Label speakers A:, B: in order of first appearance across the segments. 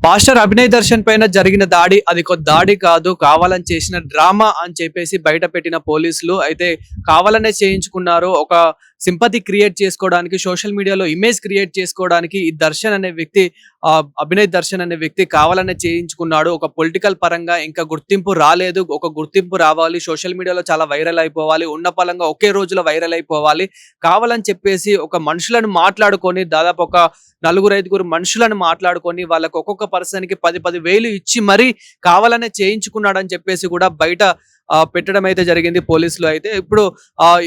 A: Pastor Abhinay Darshan పైన జరిగిన దాడి అది ఒక దాడి కాదు, కావాలని చేసిన డ్రామా అని చెప్పేసి బయట పెట్టిన పోలీసులు అయితే కావాలనే చేయించుకున్నారు. ఒక సింపతి క్రియేట్ చేసుకోవడానికి, సోషల్ మీడియాలో ఇమేజ్ క్రియేట్ చేసుకోవడానికి ఈ దర్శన్ అనే వ్యక్తి, అభినయ్ దర్శన్ అనే వ్యక్తి కావాలనే చేయించుకున్నాడు. ఒక పొలిటికల్ పరంగా ఇంకా గుర్తింపు రాలేదు, ఒక గుర్తింపు రావాలి, సోషల్ మీడియాలో చాలా వైరల్ అయిపోవాలి, ఉన్న పలంగా ఒకే రోజులో వైరల్ అయిపోవాలి, కావాలని చెప్పేసి ఒక మనుషులను మాట్లాడుకొని దాదాపు ఒక నలుగురు ఐదుగురు మనుషులను మాట్లాడుకొని వాళ్ళకి ఒక్కొక్క పర్సన్ కి 10,000 వేలు ఇచ్చి మరీ కావాలనే చేయించుకున్నాడని చెప్పేసి కూడా బయట పెట్టడం అయితే జరిగింది పోలీసులు. అయితే ఇప్పుడు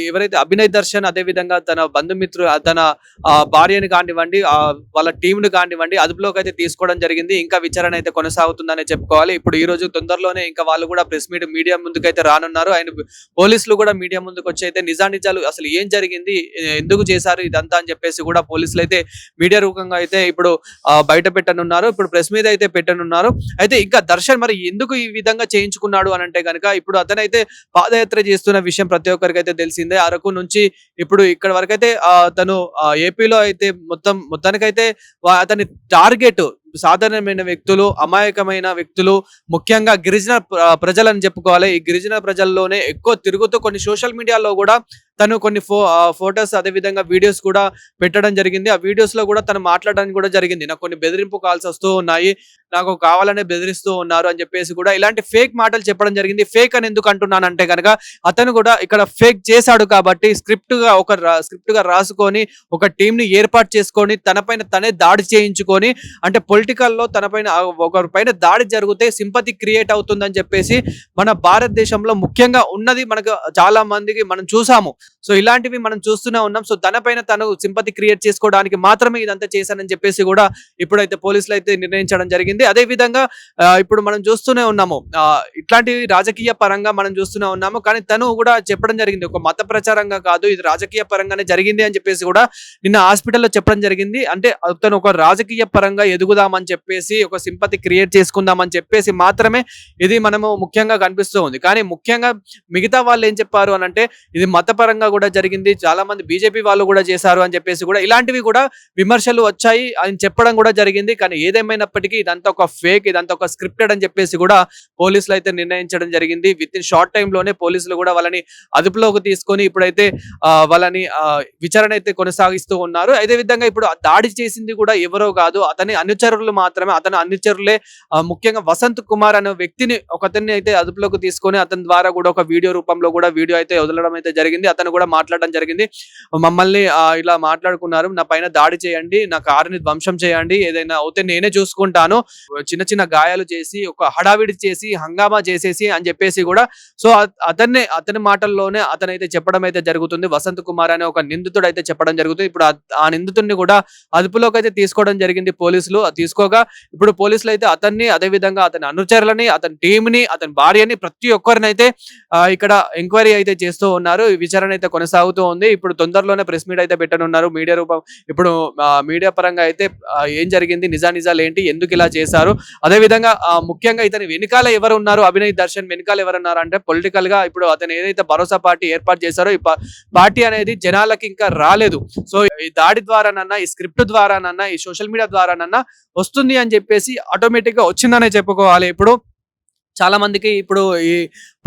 A: ఎవరైతే అభినయ్ దర్శన్ అదే విధంగా తన బంధుమిత్రు తన భార్యని కానివ్వండి, వాళ్ళ టీంను కానివ్వండి అదుపులోకి అయితే తీసుకోవడం జరిగింది. ఇంకా విచారణ అయితే కొనసాగుతుందనే చెప్పుకోవాలి. ఇప్పుడు ఈ రోజు తొందరలోనే ఇంకా వాళ్ళు కూడా ప్రెస్ మీడియా ముందుకైతే రానున్నారు. ఆయన పోలీసులు కూడా మీడియా ముందుకు వచ్చి అయితే నిజాలు అసలు ఏం జరిగింది, ఎందుకు చేశారు ఇదంతా అని చెప్పేసి కూడా పోలీసులు అయితే మీడియా రూపంగా అయితే ఇప్పుడు బయట పెట్టనున్నారు. ఇప్పుడు ప్రెస్ మీద అయితే పెట్టనున్నారు. అయితే ఇంకా దర్శన్ మరి ఎందుకు ఈ విధంగా చేయించుకున్నాడు అని అంటే కనుక, ఇప్పుడు అతనైతే పాదయాత్ర చేస్తున్న విషయం ప్రతి ఒక్కరికి అయితే తెలిసిందే. అరకు నుంచి ఇప్పుడు ఇక్కడ వరకు అయితే తను ఏపీలో అయితే మొత్తానికైతే అతని టార్గెట్ సాధారణమైన వ్యక్తులు, అమాయకమైన వ్యక్తులు, ముఖ్యంగా గిరిజన ప్రజలని చెప్పుకోవాలి. ఈ గిరిజన ప్రజల్లోనే ఎక్కువ తిరుగుతూ కొన్ని సోషల్ మీడియాలో కూడా తను కొన్ని ఫోటోస్ అదే విధంగా వీడియోస్ కూడా పెట్టడం జరిగింది. ఆ వీడియోస్ లో కూడా తను మాట్లాడడానికి కూడా జరిగింది. నాకు కొన్ని బెదిరింపు కాల్స్ వస్తూ ఉన్నాయి, నాకు కావాలనే బెదిరిస్తూ ఉన్నారు అని చెప్పేసి కూడా ఇలాంటి ఫేక్ మాటలు చెప్పడం జరిగింది. ఫేక్ అని ఎందుకు అంటున్నానంటే కనుక, అతను కూడా ఇక్కడ ఫేక్ చేశాడు కాబట్టి స్క్రిప్ట్ గా రాసుకొని ఒక టీం ని ఏర్పాటు చేసుకొని తనపైన తనే దాడి చేయించుకొని, అంటే పొలిటికల్లో తనపైన ఒకరిపైన దాడి జరిగితే సింపతి క్రియేట్ అవుతుందని చెప్పేసి మన భారతదేశంలో ముఖ్యంగా ఉన్నది మనకు చాలా మందికి మనం చూసాము. సో ఇలాంటివి మనం చూస్తూనే ఉన్నాం. సో తనపైన తను సింపతి క్రియేట్ చేసుకోవడానికి మాత్రమే ఇదంతా చేశానని చెప్పేసి కూడా ఇప్పుడైతే పోలీసులు అయితే నిర్ణయించడం జరిగింది. అదే విధంగా ఇప్పుడు మనం చూస్తూనే ఉన్నాము, ఇట్లాంటి రాజకీయ పరంగా మనం చూస్తూనే ఉన్నాము. కానీ తను కూడా చెప్పడం జరిగింది, ఒక మత ప్రచారంగా కాదు, ఇది రాజకీయ పరంగానే జరిగింది అని చెప్పేసి కూడా నిన్న హాస్పిటల్లో చెప్పడం జరిగింది. అంటే తను ఒక రాజకీయ పరంగా ఎదుగుదామని చెప్పేసి, ఒక సింపతి క్రియేట్ చేసుకుందామని చెప్పేసి మాత్రమే ఇది మనము ముఖ్యంగా కనిపిస్తూ ఉంది. కానీ ముఖ్యంగా మిగతా వాళ్ళు ఏం చెప్పారు అని అంటే, ఇది మతపరంగా కూడా జరిగింది, చాలా మంది బీజేపీ వాళ్ళు కూడా చేశారు అని చెప్పేసి కూడా ఇలాంటివి కూడా విమర్శలు వచ్చాయి అని చెప్పడం కూడా జరిగింది. కానీ ఏదేమైనప్పటికీ ఇదంతా ఒక ఫేక్, ఇదంతా ఒక స్క్రిప్టెడ్ అని చెప్పేసి కూడా పోలీసులు అయితే నిర్ణయించడం జరిగింది. విత్ ఇన్ షార్ట్ టైమ్ లోనే పోలీసులు కూడా వాళ్ళని అదుపులోకి తీసుకొని ఇప్పుడైతే వాళ్ళని విచారణ అయితే కొనసాగిస్తూ ఉన్నారు. అదే విధంగా ఇప్పుడు దాడి చేసింది కూడా ఎవరో కాదు, అతని అనుచరులు మాత్రమే. అతని అనుచరులే, ముఖ్యంగా వసంత్ కుమార్ అనే వ్యక్తిని ఒకతన్ని అయితే అదుపులోకి తీసుకొని అతని ద్వారా కూడా ఒక వీడియో రూపంలో కూడా వీడియో అయితే వదలడం అయితే జరిగింది. అతను కూడా మాట్లాడడం జరిగింది, మమ్మల్ని ఇలా మాట్లాడుకున్నారు, నా పైన దాడి చేయండి, నా కారుని ధ్వంసం చేయండి, ఏదైనా అవుతే నేనే చూసుకుంటాను, చిన్న చిన్న గాయాలు చేసి ఒక హడావిడి చేసి హంగామా చేసేసి అని చెప్పేసి కూడా. సో అతని మాటల్లోనే అతనైతే చెప్పడం అయితే జరుగుతుంది. వసంత్ కుమార్ అనే ఒక నిందితుడు అయితే చెప్పడం జరుగుతుంది. ఇప్పుడు ఆ నిందితుడిని కూడా అదుపులోకి అయితే తీసుకోవడం జరిగింది పోలీసులు. తీసుకోగా ఇప్పుడు పోలీసులు అయితే అతన్ని, అదే విధంగా అతని అనుచరులని, అతని టీంని, అతని భార్యని, ప్రతి ఒక్కరిని అయితే ఇక్కడ ఎంక్వైరీ అయితే చేస్తూ ఉన్నారు. విచారణ అయితే కొనసాగుతూ ఉంది. ఇప్పుడు తొందరలోనే ప్రెస్ మీట్ అయితే పెట్టనున్నారు మీడియా రూపం. ఇప్పుడు మీడియా పరంగా అయితే ఏం జరిగింది, నిజాలు ఏంటి, ఎందుకు ఇలా చేశారు, అదే విధంగా ముఖ్యంగా ఇతని వెనకాల ఎవరు ఉన్నారు, అభినయ్ దర్శన్ వెనకాల ఎవరున్నారు అంటే పొలిటికల్ గా ఇప్పుడు అతను ఏదైతే భరోసా పార్టీ ఏర్పాటు చేశారో, ఈ పార్టీ అనేది జనాలకి ఇంకా రాలేదు. సో ఈ దాడి ద్వారానన్నా, ఈ స్క్రిప్ట్ ద్వారానన్నా, ఈ సోషల్ మీడియా ద్వారానన్నా వస్తుంది అని చెప్పేసి ఆటోమేటిక్ గా వచ్చిందనే చెప్పుకోవాలి. ఇప్పుడు చాలా మందికి ఇప్పుడు ఈ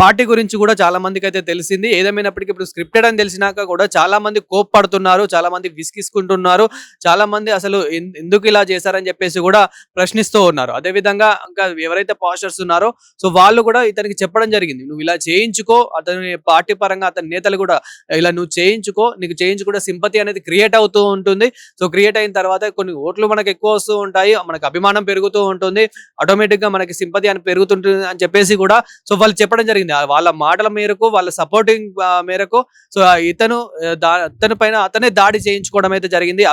A: పార్టీ గురించి కూడా చాలా మందికి అయితే తెలిసింది. ఏదేమైనప్పటికీ ఇప్పుడు స్క్రిప్టెడ్ అని తెలిసినాక కూడా చాలా మంది కోప్పడుతున్నారు, చాలా మంది విసిగిసుకుంటున్నారు, చాలా మంది అసలు ఎందుకు ఇలా చేశారని చెప్పేసి కూడా ప్రశ్నిస్తూ ఉన్నారు. అదే విధంగా ఇంకా ఎవరైతే పాస్టర్స్ ఉన్నారో సో వాళ్ళు కూడా ఇతనికి చెప్పడం జరిగింది, నువ్వు ఇలా చేయించుకో, అతని పార్టీ పరంగా అతని నేతలు కూడా ఇలా నువ్వు చేయించుకో, నీకు చేయించుకుంటే సింపతి అనేది క్రియేట్ అవుతూ ఉంటుంది. సో క్రియేట్ అయిన తర్వాత కొన్ని ఓట్లు మనకు ఎక్కువ వస్తూ ఉంటాయి, మనకు అభిమానం పెరుగుతూ ఉంటుంది, ఆటోమేటిక్ గా మనకి సింపతి అని పెరుగుతుంటుంది అని చెప్పేసి కూడా సో వాళ్ళు చెప్పడం జరిగింది. వాళ్ళ మాటల మేరకు, వాళ్ళ సపోర్టింగ్ మేరకు సో అతని పైన అతనే దాడి చేయించుకోవడం అయితే జరిగింది.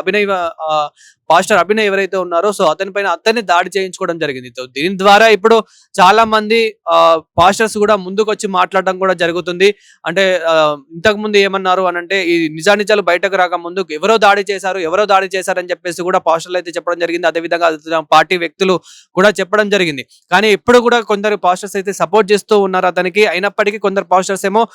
A: పాస్టర్ అభినయ్ ఎవరైతే ఉన్నారో సో అతని పైన అతన్ని దాడి చేయించుకోవడం జరిగింది. సో దీని ద్వారా ఇప్పుడు చాలా మంది పాస్టర్స్ కూడా ముందుకు వచ్చి మాట్లాడడం కూడా జరుగుతుంది. అంటే ఇంతకు ముందు ఏమన్నారు అని అంటే, ఈ నిజాలు బయటకు రాక ముందు ఎవరో దాడి చేశారని చెప్పేసి కూడా పాస్టర్లు అయితే చెప్పడం జరిగింది. అదేవిధంగా పార్టీ వ్యక్తులు కూడా చెప్పడం జరిగింది. కానీ ఇప్పుడు కూడా కొందరు పాస్టర్స్ అయితే సపోర్ట్ చేస్తూ ఉన్నారు అతనికి. అయినప్పటికీ కొందరు పాస్టర్స్ ఏమో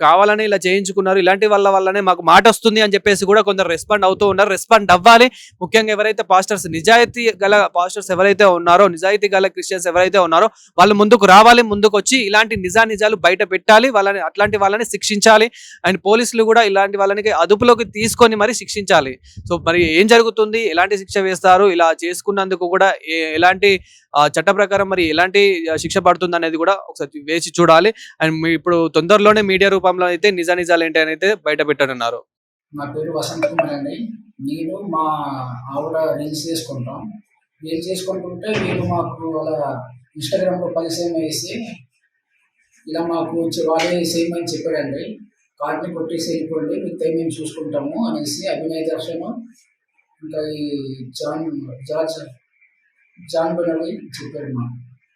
A: కావాలని ఇలా చేయించుకున్నారు, ఇలాంటి వల్లనే మాకు మాట వస్తుంది అని చెప్పేసి కూడా కొందరు రెస్పాండ్ అవుతూ ఉన్నారు. రెస్పాండ్ అవ్వాలి. ముఖ్యంగా ముఖ్యంగా ఎవరైతే పాస్టర్స్ నిజాయితీ గల పాస్టర్స్ ఎవరైతే ఉన్నారో, నిజాయితీ గల క్రిస్టియన్స్ ఎవరైతే ఉన్నారో వాళ్ళు ముందుకు రావాలి, ముందుకు వచ్చి ఇలాంటి నిజాలు బయట పెట్టాలి, వాళ్ళని అట్లాంటి వాళ్ళని శిక్షించాలి. అండ్ పోలీసులు కూడా ఇలాంటి వాళ్ళని అదుపులోకి తీసుకొని మరి శిక్షించాలి. సో మరి ఏం జరుగుతుంది, ఎలాంటి శిక్ష వేస్తారు, ఇలా చేసుకున్నందుకు కూడా ఎలాంటి చట్ట ప్రకారం మరి ఎలాంటి శిక్ష పడుతుంది అనేది కూడా ఒకసారి వేసి చూడాలి. అండ్ ఇప్పుడు తొందరలోనే మీడియా రూపంలో అయితే నిజాలు ఏంటి అని అయితే బయట పెట్టనున్నారు.
B: నా పేరు వసంత్ కుమార్ అండి. నేను మా ఆవిడ రీల్స్ చేసుకుంటాం. రీల్స్ చేసుకుంటుంటే వీళ్ళు మాకు అలా ఇన్స్టాగ్రామ్లో పరిచయం వేసి ఇలా మాకు వాళ్ళే చేయమని చెప్పాడండి. కార్డ్ని కొట్టేసి వెళ్ళిపోండి, మిగతా మేము చూసుకుంటాము అనేసి అభినయ్ దర్శన్ ఇంకా ఈ జాన్ బెనడి చెప్పాడు మాకు.